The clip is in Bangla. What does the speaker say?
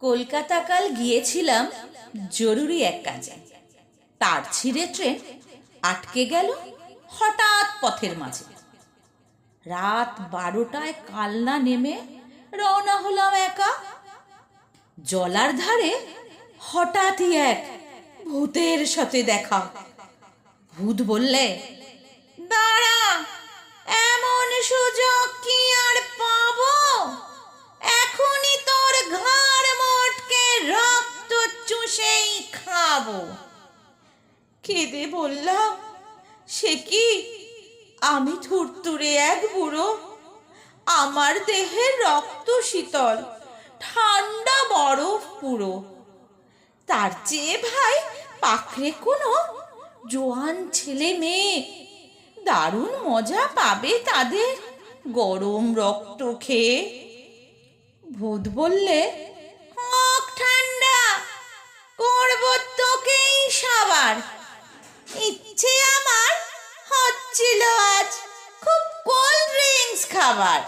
কলকাতা কাল গিয়েছিলাম জরুরি এক কাজে। তার ছিঁড়ে ট্রেন আটকে গেল হঠাৎ পথের মাঝে। রাত 12টায় কালনা নেমে রওনা হলাম একা। জলার ধারে হঠাৎই এক ভূতের সাথে দেখা। ভূত বললে, দাঁড়া, এমন সুযোগ কি আর পাবো? এখনই তোর ঘাড় মোটকে রক্ত চুষেই খাবো। কেঁদে বললাম, সে কি? আমি থুরথুরে এক বুড়ো, আমার দেহের রক্ত শীতল, ঠান্ডা বরফ পুরো। তার চেয়ে ভাই পাখরে কোনো জোয়ান ছেলে মেয়ে, দারুণ মজা পাবে তাদের গরম রক্ত খেয়ে। ভূত বললে, হোক ঠান্ডা, করব তোকেই সবার। ইচ্ছে আমার হচ্ছিল আজ খুব কোল্ড ড্রিঙ্কস খাবার।